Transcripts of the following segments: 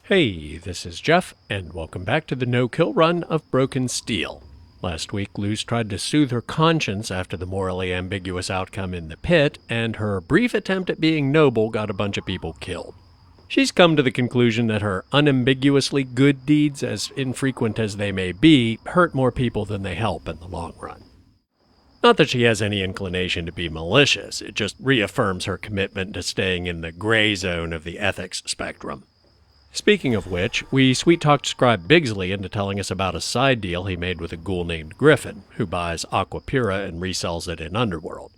Hey, this is Jeff, and welcome back to the no-kill run of Broken Steel. Last week, Luz tried to soothe her conscience after the morally ambiguous outcome in the pit, and her brief attempt at being noble got a bunch of people killed. She's come to the conclusion that her unambiguously good deeds, as infrequent as they may be, hurt more people than they help in the long run. Not that she has any inclination to be malicious, it just reaffirms her commitment to staying in the gray zone of the ethics spectrum. Speaking of which, we sweet-talked Scribe Bigsley into telling us about a side deal he made with a ghoul named Griffon, who buys Aqua Pura and resells it in Underworld.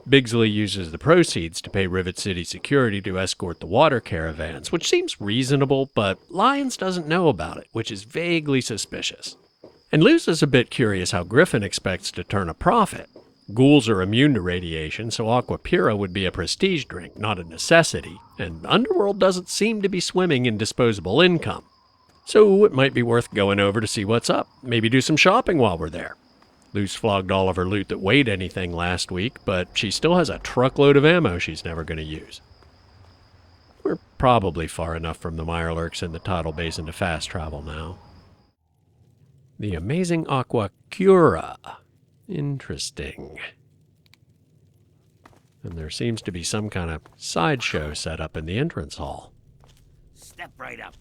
Bigsley uses the proceeds to pay Rivet City security to escort the water caravans, which seems reasonable, but Lyons doesn't know about it, which is vaguely suspicious. And Luz is a bit curious how Griffon expects to turn a profit. Ghouls are immune to radiation, so Aqua Pura would be a prestige drink, not a necessity, and Underworld doesn't seem to be swimming in disposable income. So it might be worth going over to see what's up, maybe do some shopping while we're there. Luz flogged all of her loot that weighed anything last week, but she still has a truckload of ammo she's never going to use. We're probably far enough from the Mirelurks in the tidal basin to fast travel now. The amazing Aqua Pura. Interesting. And there seems to be some kind of sideshow set up in the entrance hall. Step right up,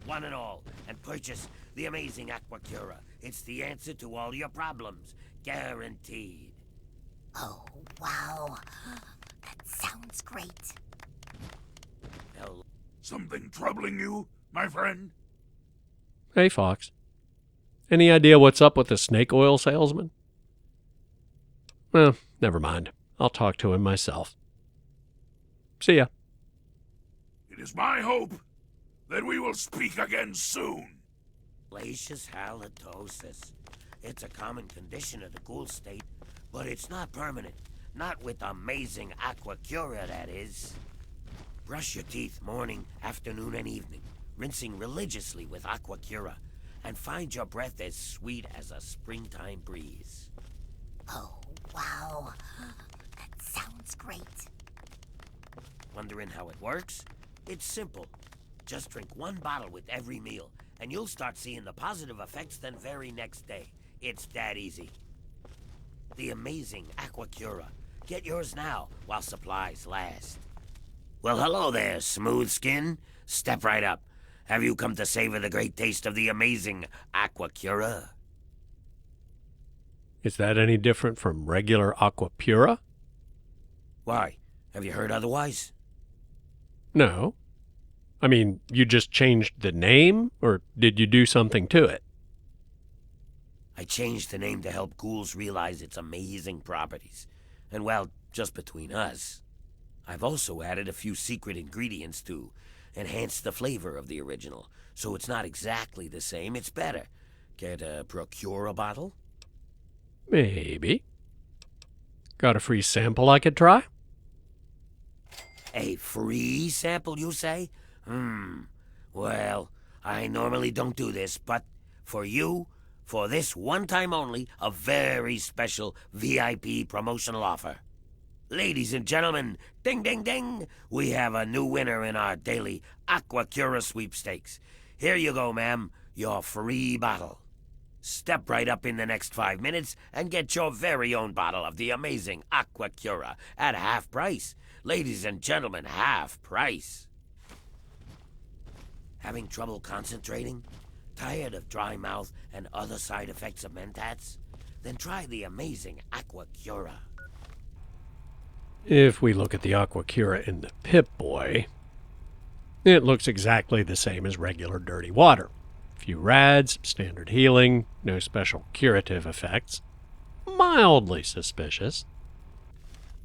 one and all, and purchase the amazing Aqua Pura. It's the answer to all your problems, guaranteed. Oh, wow. That sounds great. Hell, Something troubling you, my friend? Hey, Fox. Any idea what's up with the snake oil salesman? Well, never mind. I'll talk to him myself. See ya. It is my hope that we will speak again soon. Glacious halitosis. It's a common condition of the ghoul state, but it's not permanent. Not with amazing Aqua Pura, that is. Brush your teeth morning, afternoon, and evening, rinsing religiously with Aqua Pura, and find your breath as sweet as a springtime breeze. Oh, wow. That sounds great. Wondering how it works? It's simple. Just drink one bottle with every meal, and you'll start seeing the positive effects the very next day. It's that easy. The amazing Aqua Pura. Get yours now, while supplies last. Well, hello there, smooth skin. Step right up. Have you come to savor the great taste of the amazing Aqua Pura? Is that any different from regular Aqua Pura? Why? Have you heard otherwise? No. I mean, you just changed the name, or did you do something to it? I changed the name to help ghouls realize its amazing properties. And well, just between us, I've also added a few secret ingredients to enhance the flavor of the original, so it's not exactly the same, it's better. Care to procure a bottle? Maybe. Got a free sample I could try? A free sample, you say? Well, I normally don't do this, but for you, for this one time only, a very special VIP promotional offer. Ladies and gentlemen, ding ding ding, we have a new winner in our daily Aqua Pura sweepstakes. Here you go, ma'am, your free bottle. Step right up in the next 5 minutes and get your very own bottle of the amazing Aqua Pura at half price. Ladies and gentlemen, half price. Having trouble concentrating? Tired of dry mouth and other side effects of Mentats? Then try the amazing Aqua Pura. If we look at the Aqua Pura in the Pip-Boy, it looks exactly the same as regular dirty water. Few rads, standard healing, no special curative effects. Mildly suspicious.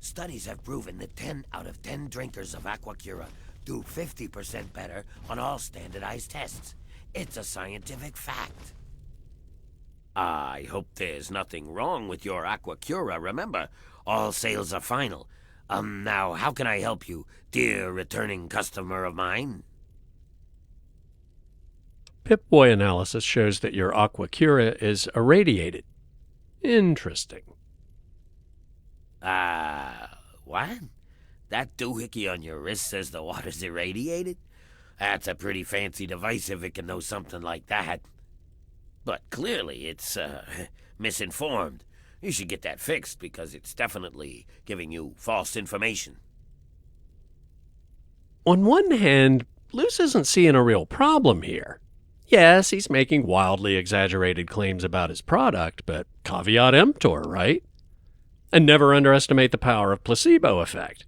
Studies have proven that 10 out of 10 drinkers of Aqua Pura do 50% better on all standardized tests. It's a scientific fact. I hope there's nothing wrong with your Aqua Pura. Remember, all sales are final. Now, how can I help you, dear returning customer of mine? Pip-Boy analysis shows that your Aqua Pura is irradiated. Interesting. What? That doohickey on your wrist says the water's irradiated? That's a pretty fancy device if it can know something like that. But clearly it's, misinformed. You should get that fixed because it's definitely giving you false information. On one hand, Luce isn't seeing a real problem here. Yes, he's making wildly exaggerated claims about his product, but caveat emptor, right? And never underestimate the power of placebo effect.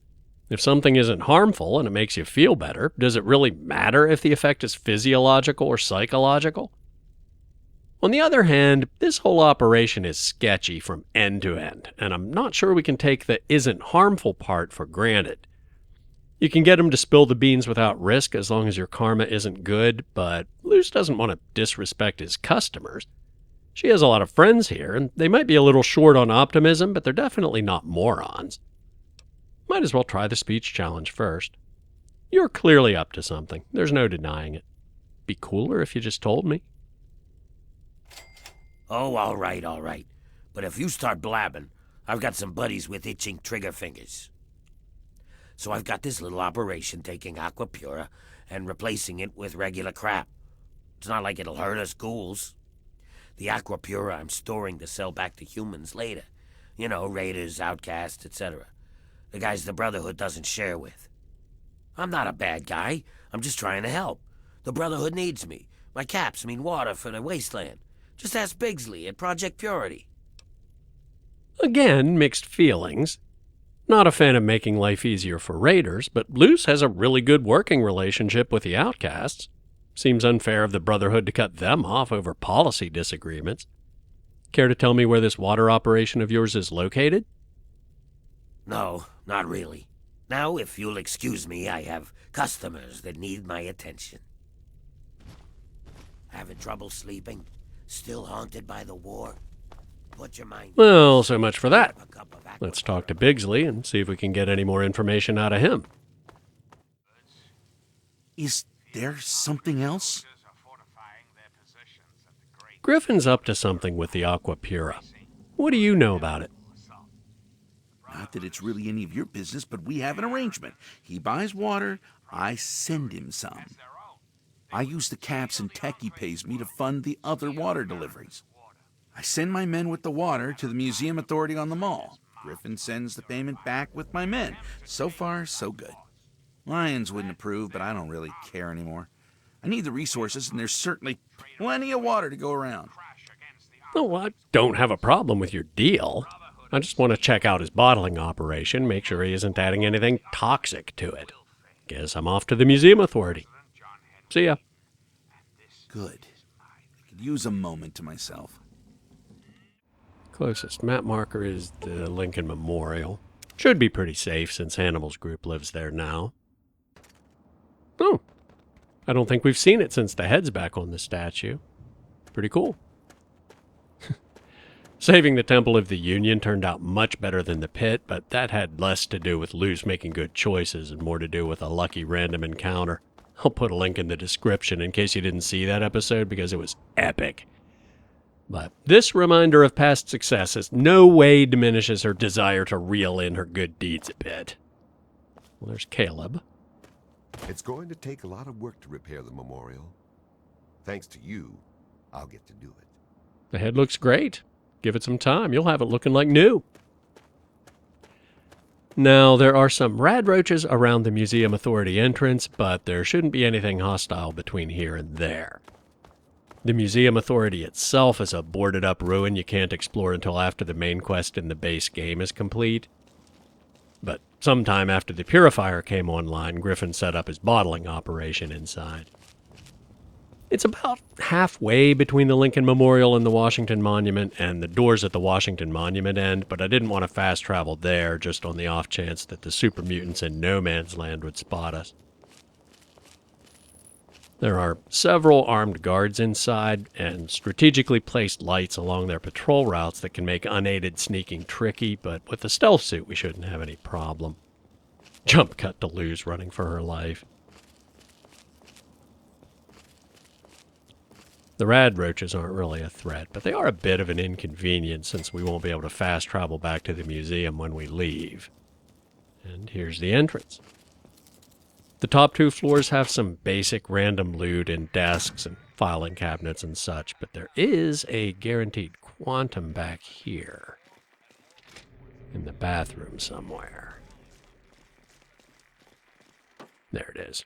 If something isn't harmful and it makes you feel better, does it really matter if the effect is physiological or psychological? On the other hand, this whole operation is sketchy from end to end, and I'm not sure we can take the isn't harmful part for granted. You can get him to spill the beans without risk as long as your karma isn't good, but Luce doesn't want to disrespect his customers. She has a lot of friends here, and they might be a little short on optimism, but they're definitely not morons. Might as well try the speech challenge first. You're clearly up to something. There's no denying it. Be cooler if you just told me. Oh, all right. But if you start blabbing, I've got some buddies with itching trigger fingers. So I've got this little operation taking Aqua Pura and replacing it with regular crap. It's not like it'll hurt us ghouls. The Aqua Pura I'm storing to sell back to humans later. You know, raiders, outcasts, etc. The guys the Brotherhood doesn't share with. I'm not a bad guy. I'm just trying to help. The Brotherhood needs me. My caps mean water for the wasteland. Just ask Bigsley at Project Purity. Again, mixed feelings. Not a fan of making life easier for raiders, but Luce has a really good working relationship with the outcasts. Seems unfair of the Brotherhood to cut them off over policy disagreements. Care to tell me where this water operation of yours is located? No, not really. Now, if you'll excuse me, I have customers that need my attention. Having trouble sleeping? Still haunted by the war? Put your mind... Well, so much for that. Have a cup of Aqua Let's talk to Bigsley and see if we can get any more information out of him. Is there something else? Griffon's up to something with the Aqua Pura. What do you know about it? Not that it's really any of your business, but we have an arrangement. He buys water, I send him some. I use the caps and tech he pays me to fund the other water deliveries. I send my men with the water to the museum authority on the mall. Griffon sends the payment back with my men. So far, so good. Lions wouldn't approve, but I don't really care anymore. I need the resources, and there's certainly plenty of water to go around. Oh, I don't have a problem with your deal. I just want to check out his bottling operation, make sure he isn't adding anything toxic to it. Guess I'm off to the museum authority. See ya. Good. I could use a moment to myself. Closest map marker is the Lincoln Memorial. Should be pretty safe since Hannibal's group lives there now. Oh, I don't think we've seen it since the head's back on the statue. Pretty cool. Saving the Temple of the Union turned out much better than the pit, but that had less to do with Luce making good choices and more to do with a lucky random encounter. I'll put a link in the description in case you didn't see that episode because it was epic. But this reminder of past successes no way diminishes her desire to reel in her good deeds a bit. Well, there's Caleb. It's going to take a lot of work to repair the memorial. Thanks to you, I'll get to do it. The head looks great. Give it some time. You'll have it looking like new. Now, there are some rad roaches around the Museum Authority entrance, but there shouldn't be anything hostile between here and there. The Museum Authority itself is a boarded-up ruin you can't explore until after the main quest in the base game is complete. But sometime after the Purifier came online, Griffon set up his bottling operation inside. It's about halfway between the Lincoln Memorial and the Washington Monument, and the doors at the Washington Monument end, but I didn't want to fast travel there just on the off chance that the super mutants in No Man's Land would spot us. There are several armed guards inside, and strategically placed lights along their patrol routes that can make unaided sneaking tricky, but with the stealth suit we shouldn't have any problem. Jump cut to Luz running for her life. The rad roaches aren't really a threat, but they are a bit of an inconvenience since we won't be able to fast travel back to the museum when we leave. And here's the entrance. The top 2 floors have some basic random loot and desks and filing cabinets and such, but there is a guaranteed quantum back here in the bathroom somewhere. There it is.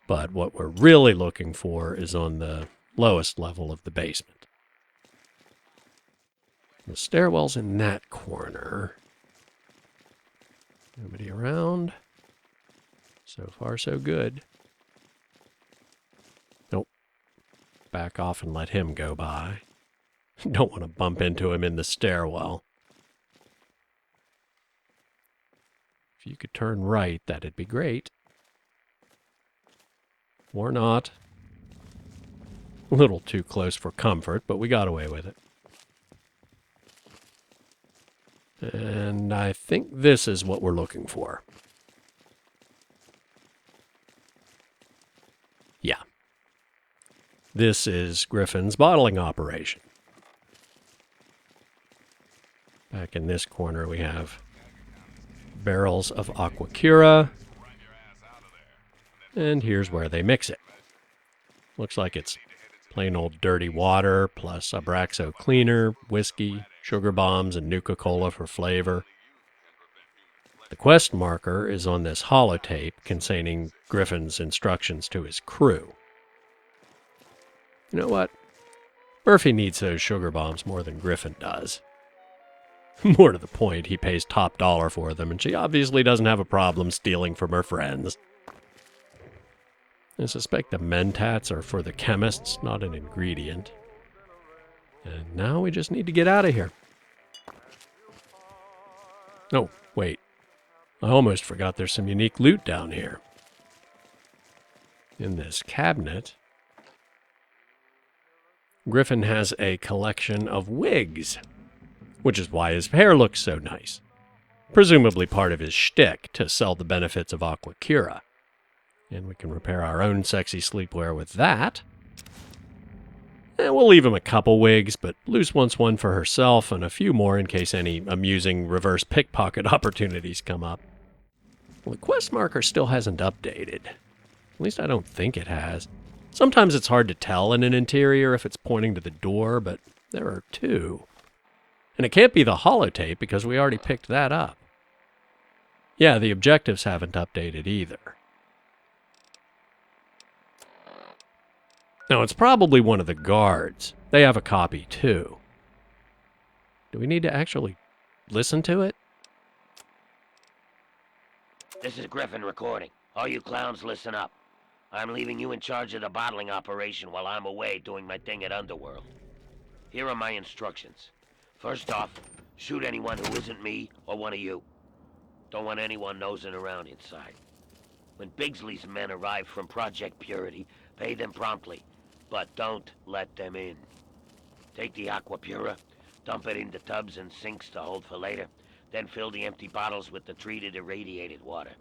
But what we're really looking for is on the lowest level of the basement. The stairwell's in that corner. Nobody around. So far, so good. Nope. Back off and let him go by. Don't want to bump into him in the stairwell. If you could turn right, that'd be great. Or not. A little too close for comfort, but we got away with it. And I think this is what we're looking for. Yeah. This is Griffon's bottling operation. Back in this corner we have barrels of Aqua Pura. And here's where they mix it. Looks like it's plain old dirty water, plus Abraxo cleaner, whiskey, sugar bombs, and Nuka-Cola for flavor. The quest marker is on this holotape containing Griffon's instructions to his crew. You know what? Murphy needs those sugar bombs more than Griffon does. More to the point, he pays top dollar for them, and she obviously doesn't have a problem stealing from her friends. I suspect the mentats are for the chemists, not an ingredient. And now we just need to get out of here. Oh, wait. I almost forgot there's some unique loot down here. In this cabinet, Griffon has a collection of wigs, which is why his hair looks so nice. Presumably part of his shtick to sell the benefits of Aqua Pura. And we can repair our own sexy sleepwear with that. And we'll leave him a couple wigs, but Luce wants one for herself and a few more in case any amusing reverse pickpocket opportunities come up. Well, the quest marker still hasn't updated. At least I don't think it has. Sometimes it's hard to tell in an interior if it's pointing to the door, but there are 2. And it can't be the holotape because we already picked that up. Yeah, the objectives haven't updated either. Now, it's probably one of the guards. They have a copy, too. Do we need to actually listen to it? This is Griffon recording. All you clowns, listen up. I'm leaving you in charge of the bottling operation while I'm away doing my thing at Underworld. Here are my instructions. First off, shoot anyone who isn't me or one of you. Don't want anyone nosing around inside. When Bigsley's men arrive from Project Purity, pay them promptly, but don't let them in. Take the Aqua Pura, dump it into tubs and sinks to hold for later, then fill the empty bottles with the treated irradiated water.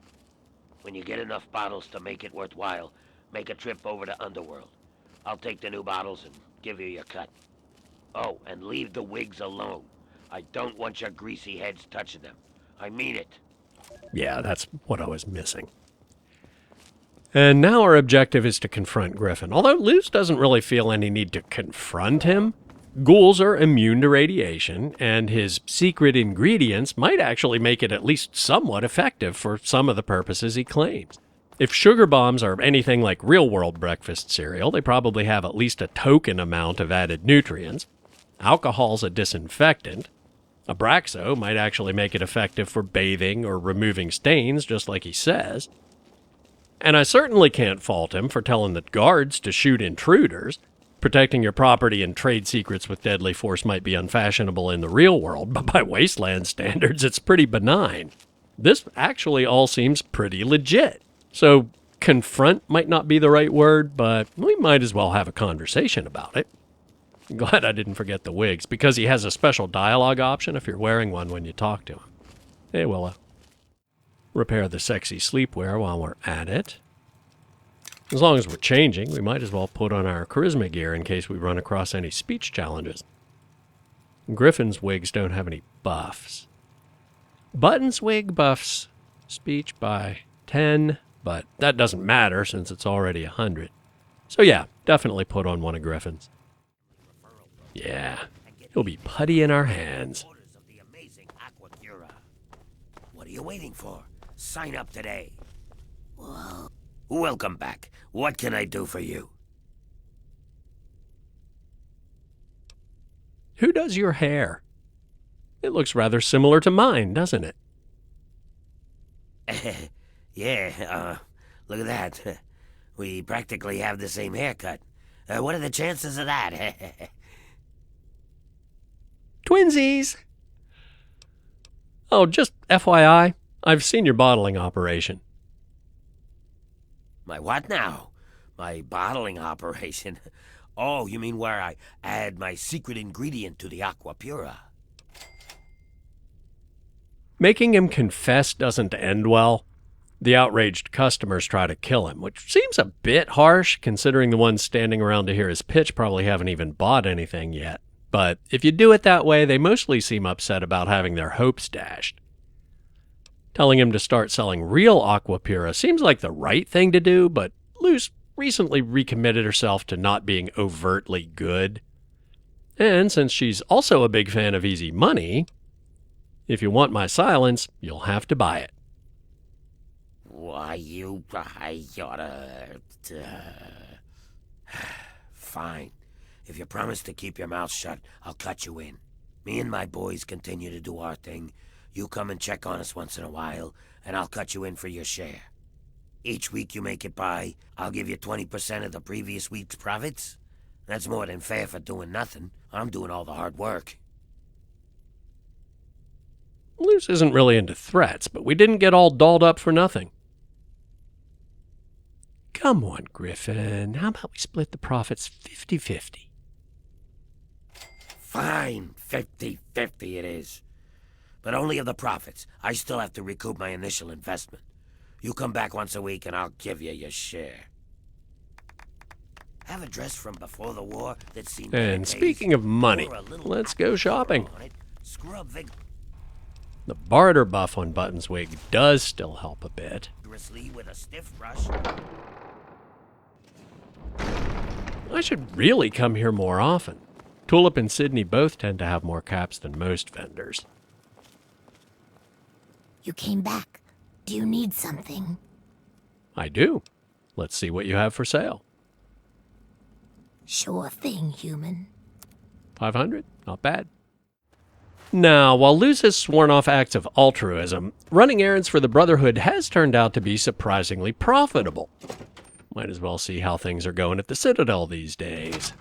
When you get enough bottles to make it worthwhile, make a trip over to Underworld. I'll take the new bottles and give you your cut. Oh, and leave the wigs alone. I don't want your greasy heads touching them. I mean it. Yeah, that's what I was missing. And now our objective is to confront Griffon. Although Luce doesn't really feel any need to confront him, ghouls are immune to radiation, and his secret ingredients might actually make it at least somewhat effective for some of the purposes he claims. If sugar bombs are anything like real-world breakfast cereal, they probably have at least a token amount of added nutrients. Alcohol's a disinfectant. Abraxo might actually make it effective for bathing or removing stains, just like he says. And I certainly can't fault him for telling the guards to shoot intruders. Protecting your property and trade secrets with deadly force might be unfashionable in the real world, but by wasteland standards, it's pretty benign. This actually all seems pretty legit. So, confront might not be the right word, but we might as well have a conversation about it. Glad I didn't forget the wigs, because he has a special dialogue option if you're wearing one when you talk to him. Hey, Willa. Repair the sexy sleepwear while we're at it. As long as we're changing, we might as well put on our charisma gear in case we run across any speech challenges. Griffon's wigs don't have any buffs. Button's wig buffs speech by 10, but that doesn't matter since it's already 100. So yeah, definitely put on one of Griffon's. Yeah, he'll be putty in our hands. Orders of the amazing Aqua Pura. What are you waiting for? Sign up today. Whoa. Welcome back. What can I do for you? Who does your hair? It looks rather similar to mine, doesn't it? Yeah, look at that. We practically have the same haircut. What are the chances of that? Twinsies! Oh, just FYI, I've seen your bottling operation. My what now? My bottling operation? Oh, you mean where I add my secret ingredient to the Aqua Pura? Making him confess doesn't end well. The outraged customers try to kill him, which seems a bit harsh considering the ones standing around to hear his pitch probably haven't even bought anything yet. But if you do it that way, they mostly seem upset about having their hopes dashed. Telling him to start selling real Aqua Pura seems like the right thing to do, but Luce recently recommitted herself to not being overtly good. And since she's also a big fan of easy money, if you want my silence, you'll have to buy it. Why, I oughta... Fine. If you promise to keep your mouth shut, I'll cut you in. Me and my boys continue to do our thing. You come and check on us once in a while, and I'll cut you in for your share. Each week you make it by, I'll give you 20% of the previous week's profits. That's more than fair for doing nothing. I'm doing all the hard work. Luce isn't really into threats, but we didn't get all dolled up for nothing. Come on, Griffon. How about we split the profits 50-50? Fine, 50-50 it is. But only of the profits. I still have to recoup my initial investment. You come back once a week and I'll give you your share. Have a dress from before the war that seemed... And speaking of money, let's go shopping. Scrub The barter buff on Button's wig does still help a bit. vigorously with a stiff brush. I should really come here more often. Tulip and Sydney both tend to have more caps than most vendors. You came back. Do you need something? I do. Let's see what you have for sale. Sure thing, human. 500? Not bad. Now, while Luce has sworn off acts of altruism, running errands for the Brotherhood has turned out to be surprisingly profitable. Might as well see how things are going at the Citadel these days.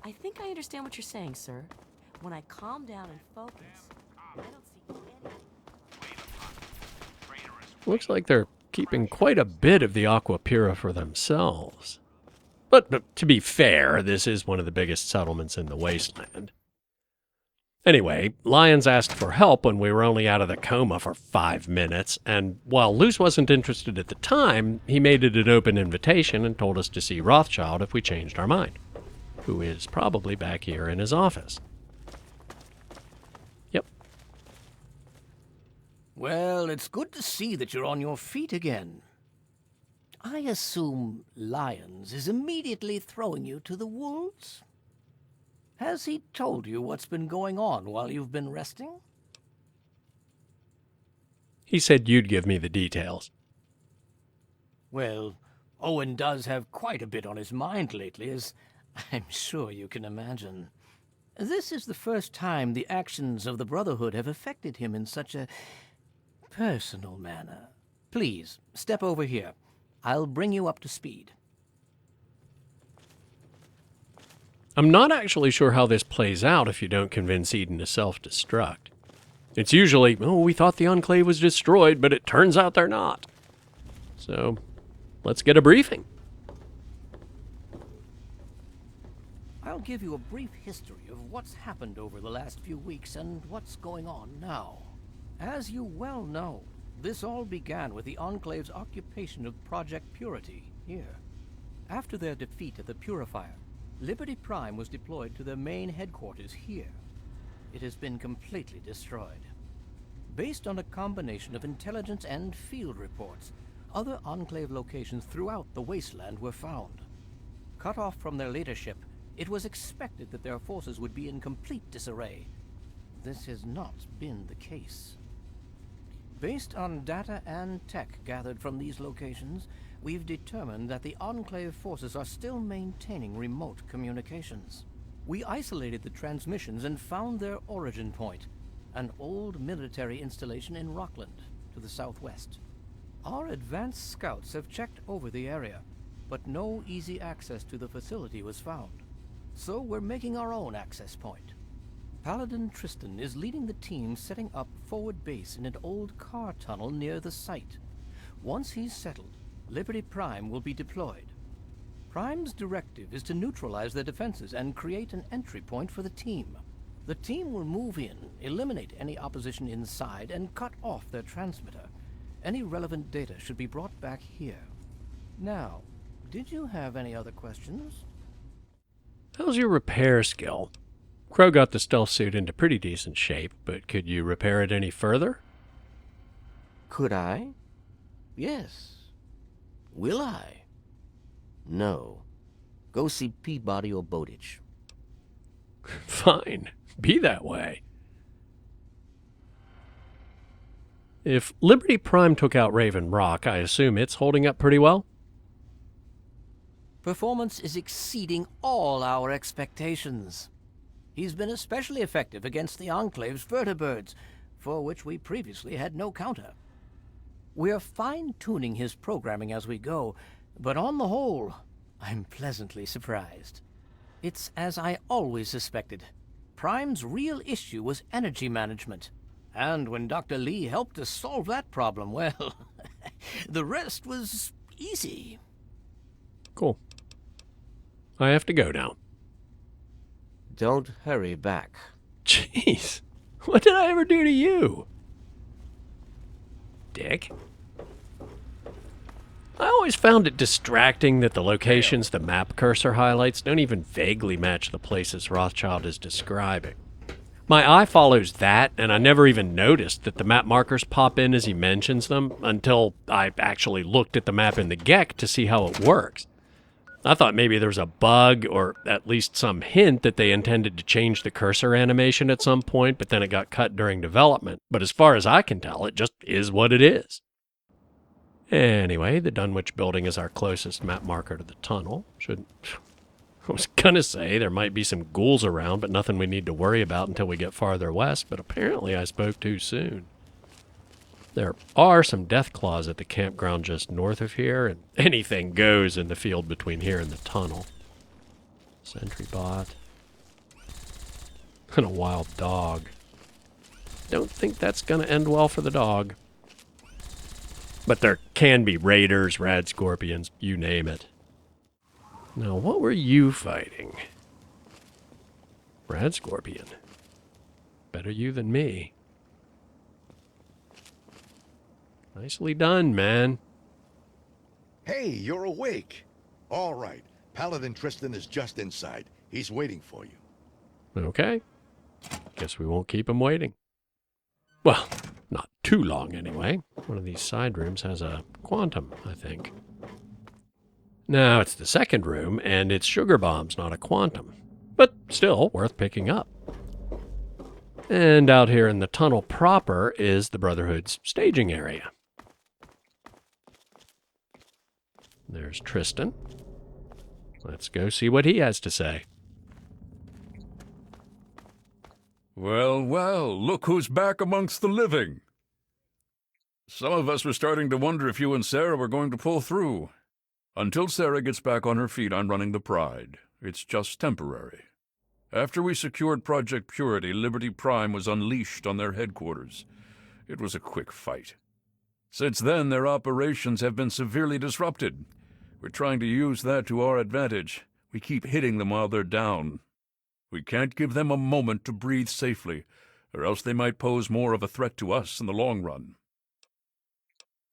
I think I understand what you're saying, sir. When I calm down and focus, I don't see any... Looks like they're keeping quite a bit of the Aqua Pura for themselves. But to be fair, this is one of the biggest settlements in the wasteland. Anyway, Lyons asked for help when we were only out of the coma for 5 minutes, and while Luce wasn't interested at the time, he made it an open invitation and told us to see Rothschild if we changed our mind, who is probably back here in his office. Yep. Well, it's good to see that you're on your feet again. I assume Lyons is immediately throwing you to the wolves? Has he told you what's been going on while you've been resting? He said you'd give me the details. Well, Owen does have quite a bit on his mind lately, as I'm sure you can imagine. This is the first time the actions of the Brotherhood have affected him in such a personal manner. Please, step over here. I'll bring you up to speed. I'm not actually sure how this plays out if you don't convince Eden to self-destruct. It's usually, oh, we thought the Enclave was destroyed, but it turns out they're not. So, let's get a briefing. I'll give you a brief history of what's happened over the last few weeks and what's going on now. As you well know, this all began with the Enclave's occupation of Project Purity here. After their defeat at the Purifier, Liberty Prime was deployed to their main headquarters here. It has been completely destroyed. Based on a combination of intelligence and field reports, other Enclave locations throughout the wasteland were found. Cut off from their leadership, it was expected that their forces would be in complete disarray. This has not been the case. Based on data and tech gathered from these locations, we've determined that the Enclave forces are still maintaining remote communications. We isolated the transmissions and found their origin point, an old military installation in Rockland, to the southwest. Our advanced scouts have checked over the area, but no easy access to the facility was found. So we're making our own access point. Paladin Tristan is leading the team setting up forward base in an old car tunnel near the site. Once he's settled, Liberty Prime will be deployed. Prime's directive is to neutralize their defenses and create an entry point for the team. The team will move in, eliminate any opposition inside, and cut off their transmitter. Any relevant data should be brought back here. Now, did you have any other questions? How's your repair skill? Crow got the stealth suit into pretty decent shape, but could you repair it any further? Could I? Yes. Will I? No. Go see Peabody or Bowditch. Fine. Be that way. If Liberty Prime took out Raven Rock, I assume it's holding up pretty well? Performance is exceeding all our expectations. He's been especially effective against the Enclave's vertibirds, for which we previously had no counter. We're fine-tuning his programming as we go, but on the whole, I'm pleasantly surprised. It's as I always suspected. Prime's real issue was energy management. And when Dr. Lee helped us solve that problem, well, the rest was easy. Cool. I have to go now. Don't hurry back. Jeez, what did I ever do to you? Dick? I always found it distracting that the locations the map cursor highlights don't even vaguely match the places Rothschild is describing. My eye follows that, and I never even noticed that the map markers pop in as he mentions them until I actually looked at the map in the GEC to see how it works. I thought maybe there was a bug or at least some hint that they intended to change the cursor animation at some point, but then it got cut during development. But as far as I can tell, it just is what it is. Anyway, the Dunwich building is our closest map marker to the tunnel. I was gonna say there might be some ghouls around, but nothing we need to worry about until we get farther west, but apparently I spoke too soon. There are some death claws at the campground just north of here, and anything goes in the field between here and the tunnel. Sentry bot. And a wild dog. Don't think that's gonna end well for the dog. But there can be raiders, rad scorpions, you name it. Now, what were you fighting? Rad scorpion. Better you than me. Nicely done, man. Hey, you're awake. All right. Paladin Tristan is just inside. He's waiting for you. Okay. Guess we won't keep him waiting. Well, not too long anyway. One of these side rooms has a quantum, I think. Now, it's the second room, and it's sugar bombs, not a quantum. But still worth picking up. And out here in the tunnel proper is the Brotherhood's staging area. There's Tristan. Let's go see what he has to say. Well, well, look who's back amongst the living. Some of us were starting to wonder if you and Sarah were going to pull through. Until Sarah gets back on her feet, I'm running the Pride. It's just temporary. After we secured Project Purity, Liberty Prime was unleashed on their headquarters. It was a quick fight. Since then, their operations have been severely disrupted. We're trying to use that to our advantage. We keep hitting them while they're down. We can't give them a moment to breathe safely, or else they might pose more of a threat to us in the long run.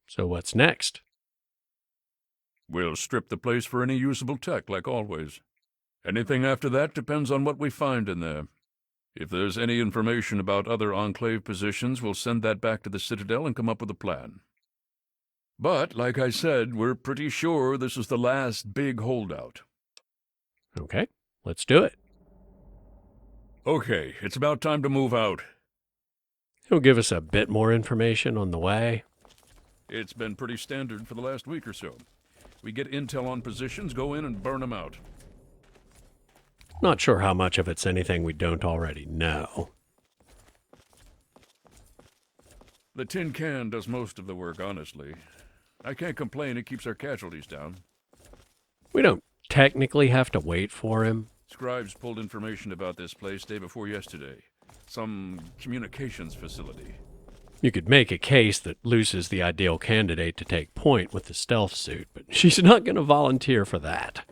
So what's next? We'll strip the place for any usable tech, like always. Anything after that depends on what we find in there. If there's any information about other Enclave positions, we'll send that back to the Citadel and come up with a plan. But, like I said, we're pretty sure this is the last big holdout. Okay, let's do it. Okay, it's about time to move out. He'll give us a bit more information on the way. It's been pretty standard for the last week or so. We get intel on positions, go in and burn them out. Not sure how much of it's anything we don't already know. The tin can does most of the work, honestly. I can't complain, it keeps our casualties down. We don't technically have to wait for him. Scribes pulled information about this place day before yesterday. Some communications facility. You could make a case that Luce is the ideal candidate to take point with the stealth suit, but she's not going to volunteer for that.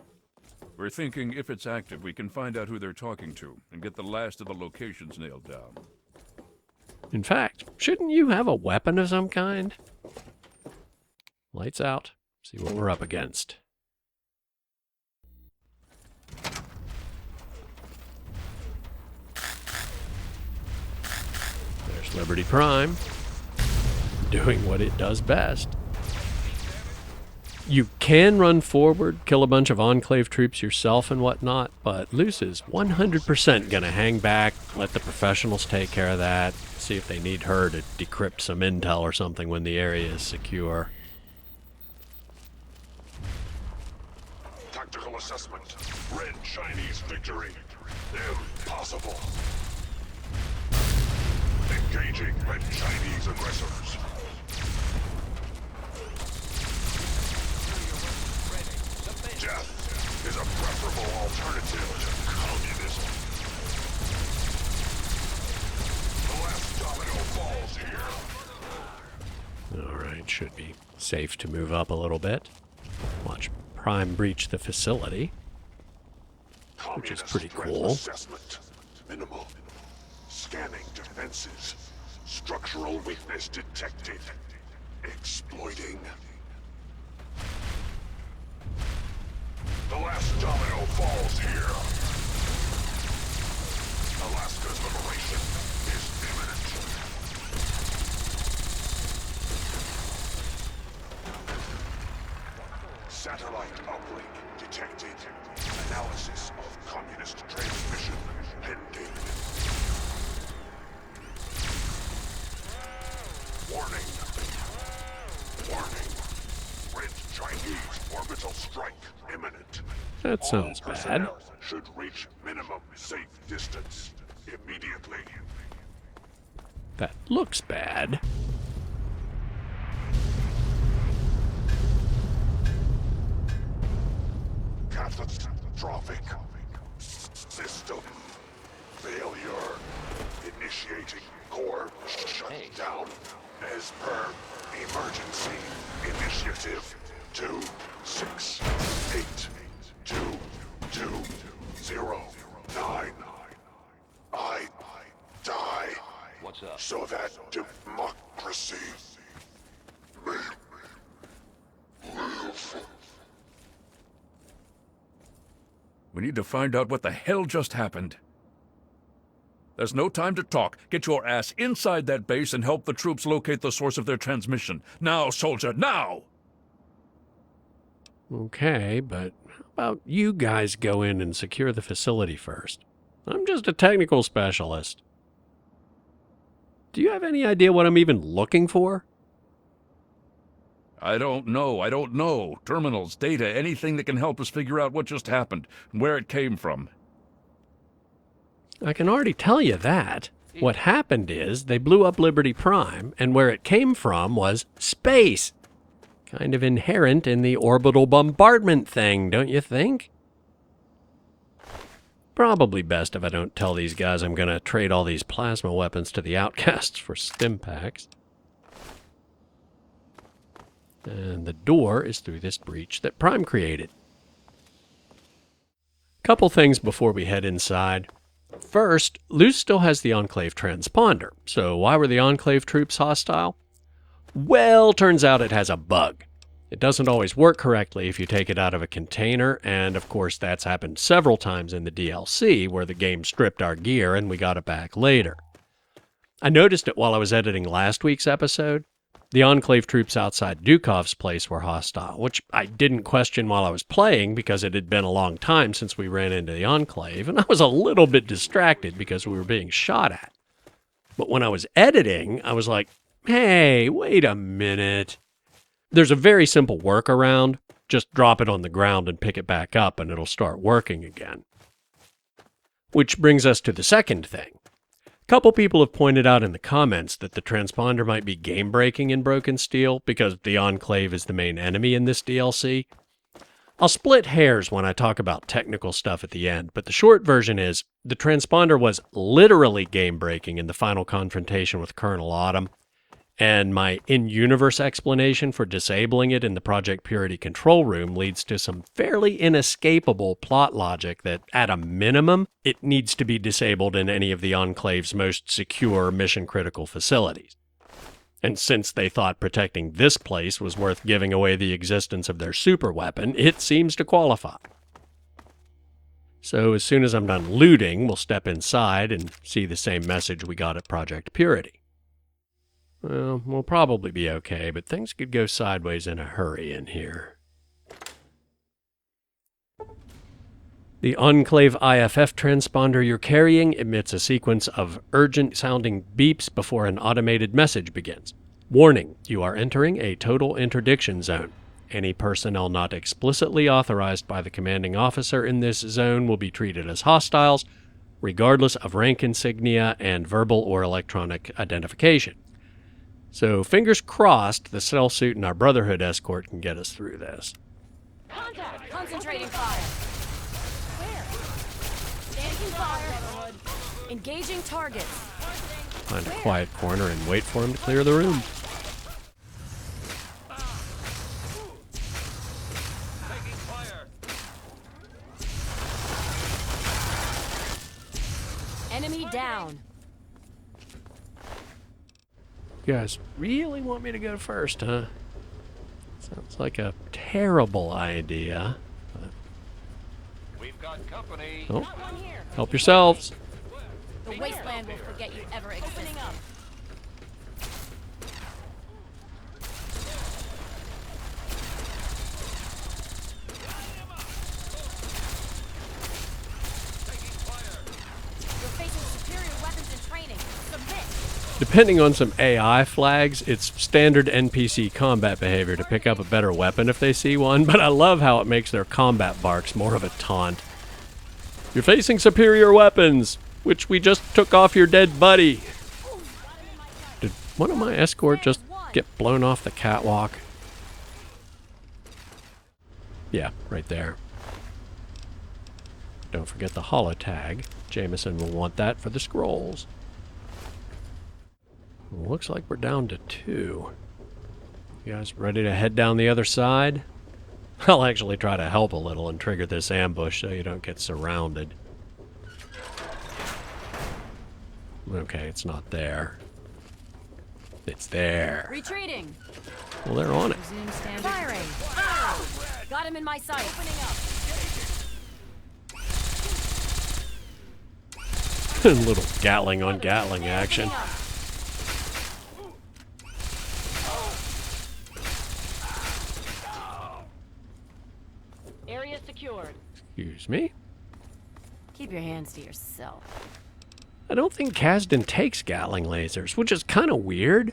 We're thinking if it's active, we can find out who they're talking to and get the last of the locations nailed down. In fact, shouldn't you have a weapon of some kind? Lights out. See what we're up against. There's Liberty Prime, doing what it does best. You can run forward, kill a bunch of Enclave troops yourself and whatnot, but Luce is 100% going to hang back, let the professionals take care of that, see if they need her to decrypt some intel or something when the area is secure. Tactical assessment. Red Chinese victory. Impossible. Engaging Red Chinese aggressors. Death is a preferable alternative to communism. The last domino falls here. Alright, should be safe to move up a little bit. Watch Prime breach the facility, which is pretty cool. Assessment. Minimal. Scanning defenses. Structural weakness detected. Exploiting. The last domino falls here. Alaska's liberation is imminent. Satellite uplink detected. Analysis of communist transmission pending. Warning. Warning. Red Chinese orbital strike imminent. That sounds All bad. personnel should reach minimum safe distance immediately. That looks bad. Catastrophic system failure. Initiating core shutdown as per emergency initiative 26822009. I die. What's up? So that democracy may live. We need to find out what the hell just happened. There's no time to talk. Get your ass inside that base and help the troops locate the source of their transmission. Now, soldier, now! Okay, but how about you guys go in and secure the facility first? I'm just a technical specialist. Do you have any idea what I'm even looking for? I don't know. Terminals, data, anything that can help us figure out what just happened and where it came from. I can already tell you that. What happened is they blew up Liberty Prime, and where it came from was space. Kind of inherent in the orbital bombardment thing, don't you think? Probably best if I don't tell these guys I'm going to trade all these plasma weapons to the outcasts for stim packs. And the door is through this breach that Prime created. Couple things before we head inside. First, Luce still has the Enclave transponder, so why were the Enclave troops hostile? Well, turns out it has a bug. It doesn't always work correctly if you take it out of a container, and of course that's happened several times in the DLC, where the game stripped our gear and we got it back later. I noticed it while I was editing last week's episode. The Enclave troops outside Dukov's place were hostile, which I didn't question while I was playing because it had been a long time since we ran into the Enclave, and I was a little bit distracted because we were being shot at. But when I was editing, I was like, hey, wait a minute. There's a very simple workaround. Just drop it on the ground and pick it back up and it'll start working again. Which brings us to the second thing. A couple people have pointed out in the comments that the transponder might be game-breaking in Broken Steel because the Enclave is the main enemy in this DLC. I'll split hairs when I talk about technical stuff at the end, but the short version is the transponder was literally game-breaking in the final confrontation with Colonel Autumn, and my in-universe explanation for disabling it in the Project Purity control room leads to some fairly inescapable plot logic that, at a minimum, it needs to be disabled in any of the Enclave's most secure mission-critical facilities. And since they thought protecting this place was worth giving away the existence of their superweapon, it seems to qualify. So as soon as I'm done looting, we'll step inside and see the same message we got at Project Purity. Well, we'll probably be okay, but things could go sideways in a hurry in here. The Enclave IFF transponder you're carrying emits a sequence of urgent-sounding beeps before an automated message begins. Warning, you are entering a total interdiction zone. Any personnel not explicitly authorized by the commanding officer in this zone will be treated as hostiles, regardless of rank insignia and verbal or electronic identification. So, fingers crossed, the cell suit and our Brotherhood escort can get us through this. Contact! Concentrating fire! Where? Taking fire! Brotherhood. Engaging targets! Find a quiet corner and wait for him to clear the room. Enemy down! You guys really want me to go first, huh? Sounds like a terrible idea. But... We've got company. Oh, help yourselves. The wasteland will forget you ever existed. Opening up. You're facing superior weapons and training. Submit. Depending on some AI flags, it's standard NPC combat behavior to pick up a better weapon if they see one, but I love how it makes their combat barks more of a taunt. You're facing superior weapons, which we just took off your dead buddy. Did one of my escort just get blown off the catwalk? Yeah, right there. Don't forget the holotag. Jameson will want that for the scrolls. Looks like we're down to 2. You guys ready to head down the other side? I'll actually try to help a little and trigger this ambush so you don't get surrounded. Okay, it's not there. It's there. Retreating. Well, they're on it. Firing. Got him in my sight. Opening up. Little Gatling on Gatling action. Area secured. Excuse me? Keep your hands to yourself. I don't think Kasdan takes Gatling lasers, which is kind of weird.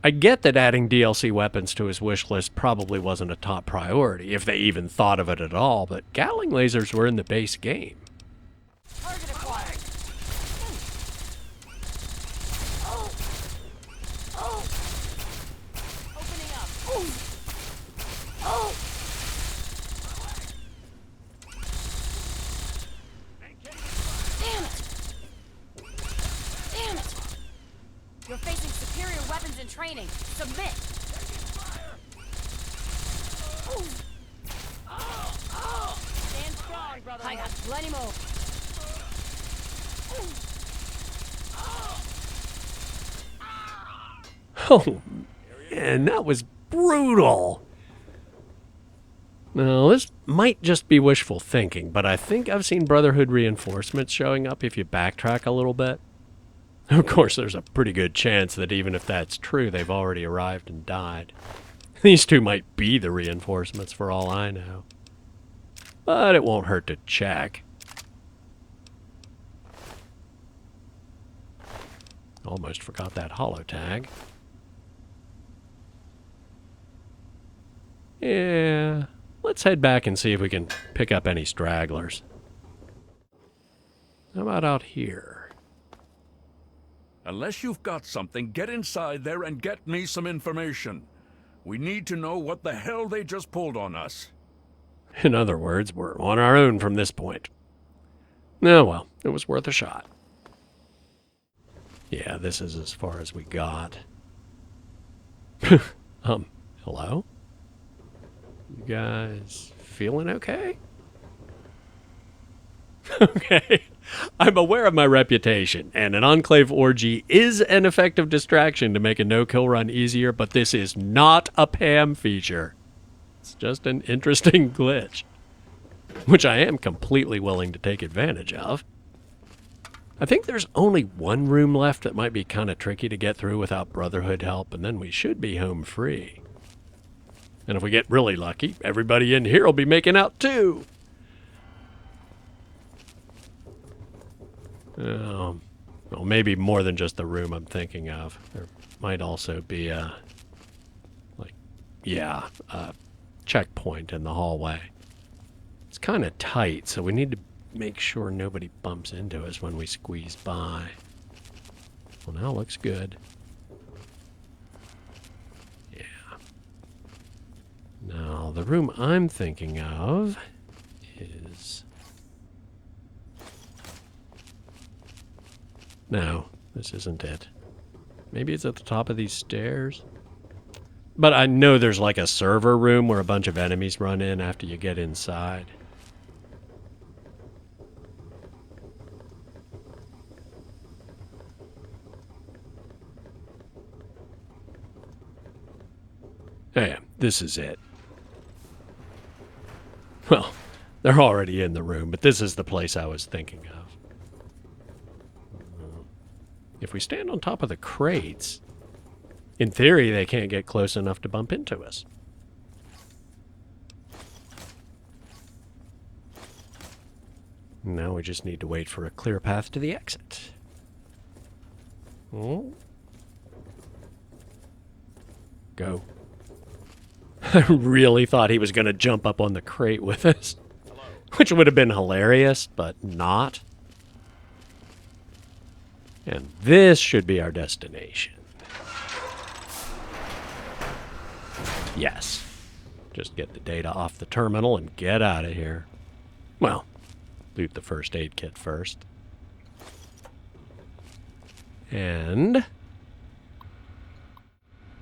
I get that adding DLC weapons to his wish list probably wasn't a top priority, if they even thought of it at all, but Gatling lasers were in the base game. Target acquired. Opening up. Damn it! Damn it! You're facing superior weapons and training. Submit. Stand strong, brother. I got plenty more. Oh, man, that was brutal. Now, this might just be wishful thinking, but I think I've seen Brotherhood reinforcements showing up if you backtrack a little bit. Of course, there's a pretty good chance that even if that's true, they've already arrived and died. These two might be the reinforcements for all I know. But it won't hurt to check. Almost forgot that holotag. Yeah, let's head back and see if we can pick up any stragglers. How about out here? Unless you've got something, get inside there and get me some information. We need to know what the hell they just pulled on us. In other words, we're on our own from this point. Oh well, it was worth a shot. Yeah, this is as far as we got. Hello? You guys feeling okay? Okay. I'm aware of my reputation, and an Enclave orgy is an effective distraction to make a no-kill run easier, but this is not a PAM feature. It's just an interesting glitch, which I am completely willing to take advantage of. I think there's only one room left that might be kind of tricky to get through without Brotherhood help, and then we should be home free. And if we get really lucky, everybody in here will be making out too. Well, maybe more than just the room I'm thinking of. There might also be a checkpoint in the hallway. It's kind of tight, so we need to make sure nobody bumps into us when we squeeze by. Well, now looks good. Yeah. Now, the room I'm thinking of is... No, this isn't it. Maybe it's at the top of these stairs? But I know there's like a server room where a bunch of enemies run in after you get inside. Yeah, this is it. Well, they're already in the room, but this is the place I was thinking of. If we stand on top of the crates, in theory, they can't get close enough to bump into us. Now we just need to wait for a clear path to the exit. Oh. Go. I really thought he was going to jump up on the crate with us, which would have been hilarious, but not. And this should be our destination. Yes. Just get the data off the terminal and get out of here. Well, loot the first aid kit first. And...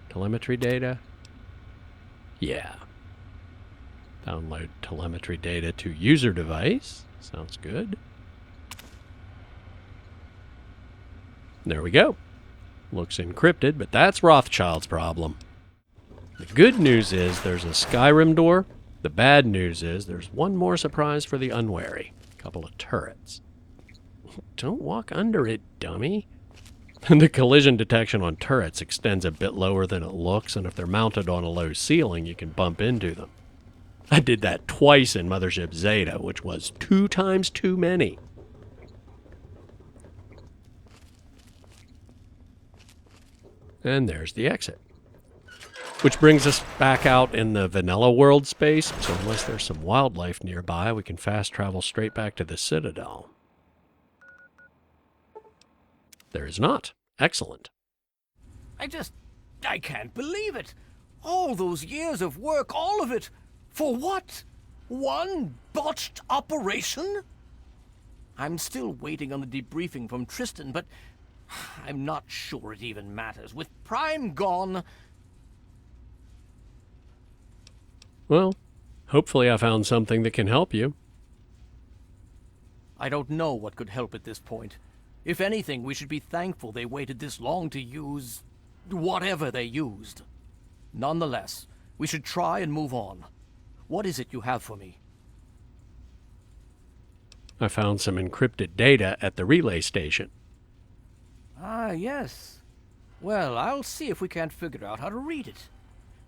telemetry data? Yeah. Download telemetry data to user device. Sounds good. There we go. Looks encrypted, but that's Rothschild's problem. The good news is there's a Skyrim door. The bad news is there's one more surprise for the unwary. A couple of turrets. Don't walk under it, dummy. The collision detection on turrets extends a bit lower than it looks, and if they're mounted on a low ceiling, you can bump into them. I did that twice in Mothership Zeta, which was 2 times too many. And there's the exit. Which brings us back out in the vanilla world space, so unless there's some wildlife nearby, we can fast travel straight back to the Citadel. There is not. Excellent. I can't believe it. All those years of work, all of it, for what? One botched operation? I'm still waiting on the debriefing from Tristan, but I'm not sure it even matters. With Prime gone... Well, hopefully I found something that can help you. I don't know what could help at this point. If anything, we should be thankful they waited this long to use... whatever they used. Nonetheless, we should try and move on. What is it you have for me? I found some encrypted data at the relay station. Ah, yes. Well, I'll see if we can't figure out how to read it.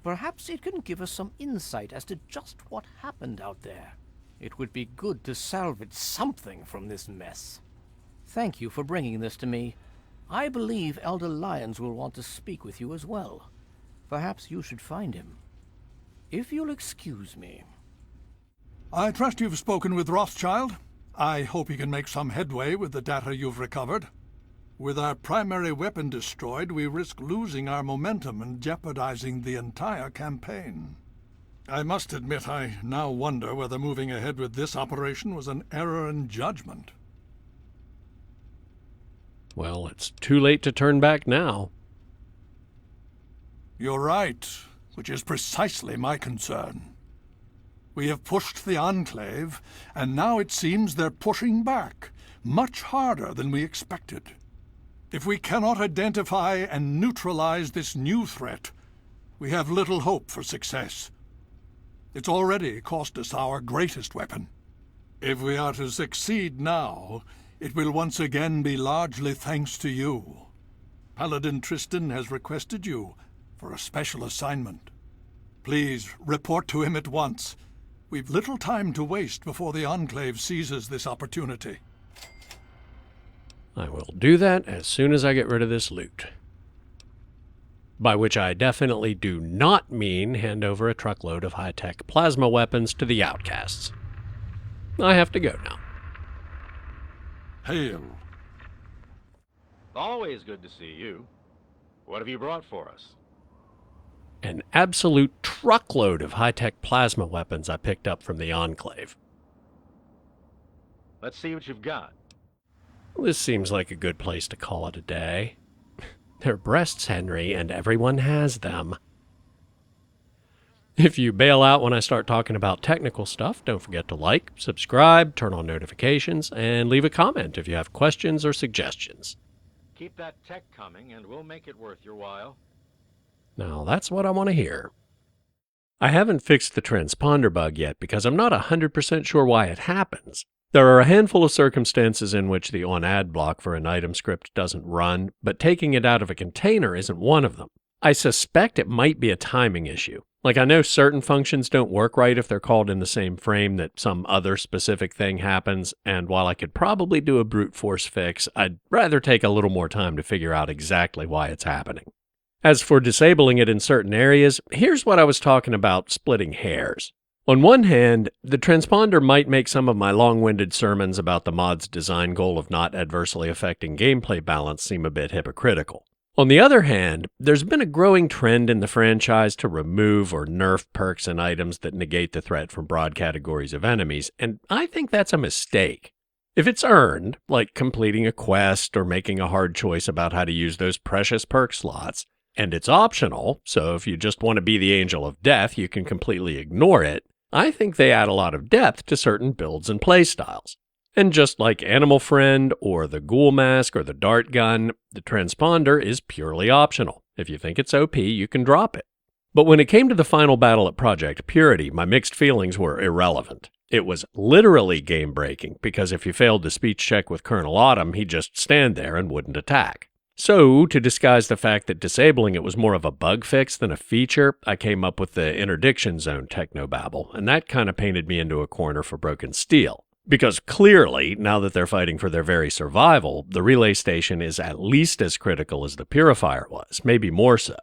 Perhaps it can give us some insight as to just what happened out there. It would be good to salvage something from this mess. Thank you for bringing this to me. I believe Elder Lyons will want to speak with you as well. Perhaps you should find him. If you'll excuse me. I trust you've spoken with Rothschild. I hope he can make some headway with the data you've recovered. With our primary weapon destroyed, we risk losing our momentum and jeopardizing the entire campaign. I must admit, I now wonder whether moving ahead with this operation was an error in judgment. Well, it's too late to turn back now. You're right, which is precisely my concern. We have pushed the Enclave, and now it seems they're pushing back, much harder than we expected. If we cannot identify and neutralize this new threat, we have little hope for success. It's already cost us our greatest weapon. If we are to succeed now, it will once again be largely thanks to you. Paladin Tristan has requested you for a special assignment. Please report to him at once. We've little time to waste before the Enclave seizes this opportunity. I will do that as soon as I get rid of this loot. By which I definitely do not mean hand over a truckload of high-tech plasma weapons to the outcasts. I have to go now. Hail. Always good to see you. What have you brought for us? An absolute truckload of high-tech plasma weapons I picked up from the Enclave. Let's see what you've got. This seems like a good place to call it a day. They're breasts, Henry, and everyone has them. If you bail out when I start talking about technical stuff, don't forget to like, subscribe, turn on notifications, and leave a comment if you have questions or suggestions. Keep that tech coming, and we'll make it worth your while. Now, that's what I want to hear. I haven't fixed the transponder bug yet because I'm not 100% sure why it happens. There are a handful of circumstances in which the on-add block for an item script doesn't run, but taking it out of a container isn't one of them. I suspect it might be a timing issue. Like, I know certain functions don't work right if they're called in the same frame that some other specific thing happens, and while I could probably do a brute force fix, I'd rather take a little more time to figure out exactly why it's happening. As for disabling it in certain areas, here's what I was talking about splitting hairs. On one hand, the transponder might make some of my long-winded sermons about the mod's design goal of not adversely affecting gameplay balance seem a bit hypocritical. On the other hand, there's been a growing trend in the franchise to remove or nerf perks and items that negate the threat from broad categories of enemies, and I think that's a mistake. If it's earned, like completing a quest or making a hard choice about how to use those precious perk slots, and it's optional, so if you just want to be the Angel of Death, you can completely ignore it, I think they add a lot of depth to certain builds and playstyles. And just like Animal Friend, or the Ghoul Mask, or the Dart Gun, the transponder is purely optional. If you think it's OP, you can drop it. But when it came to the final battle at Project Purity, my mixed feelings were irrelevant. It was literally game-breaking, because if you failed the speech check with Colonel Autumn, he'd just stand there and wouldn't attack. So, to disguise the fact that disabling it was more of a bug fix than a feature, I came up with the interdiction zone technobabble, and that kind of painted me into a corner for Broken Steel. Because clearly, now that they're fighting for their very survival, the relay station is at least as critical as the Purifier was, maybe more so.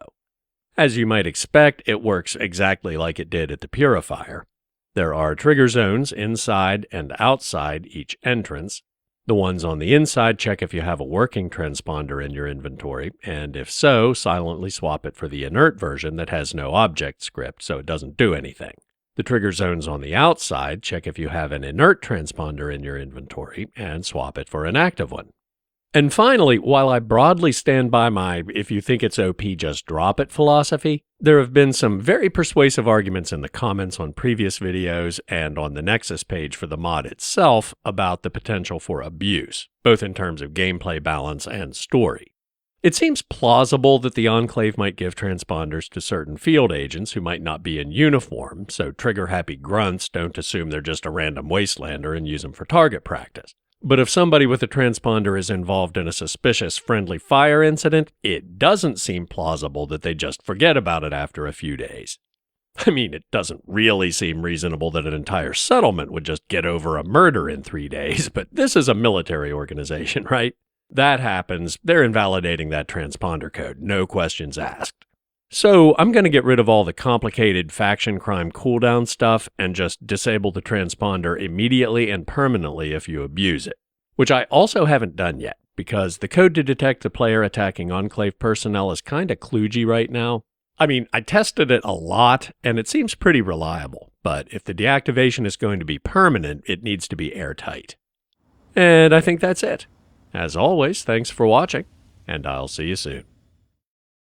As you might expect, it works exactly like it did at the Purifier. There are trigger zones inside and outside each entrance. The ones on the inside check if you have a working transponder in your inventory, and if so, silently swap it for the inert version that has no object script, so it doesn't do anything. The trigger zones on the outside check if you have an inert transponder in your inventory, and swap it for an active one. And finally, while I broadly stand by my if you think it's OP, just drop it philosophy, there have been some very persuasive arguments in the comments on previous videos and on the Nexus page for the mod itself about the potential for abuse, both in terms of gameplay balance and story. It seems plausible that the Enclave might give transponders to certain field agents who might not be in uniform, so trigger-happy grunts don't assume they're just a random wastelander and use them for target practice. But if somebody with a transponder is involved in a suspicious friendly fire incident, it doesn't seem plausible that they just forget about it after a few days. I mean, it doesn't really seem reasonable that an entire settlement would just get over a murder in 3 days, but this is a military organization, right? That happens, they're invalidating that transponder code, no questions asked. So I'm going to get rid of all the complicated faction crime cooldown stuff and just disable the transponder immediately and permanently if you abuse it. Which I also haven't done yet, because the code to detect the player attacking Enclave personnel is kinda kludgy right now. I mean, I tested it a lot, and it seems pretty reliable, but if the deactivation is going to be permanent, it needs to be airtight. And I think that's it. As always, thanks for watching, and I'll see you soon.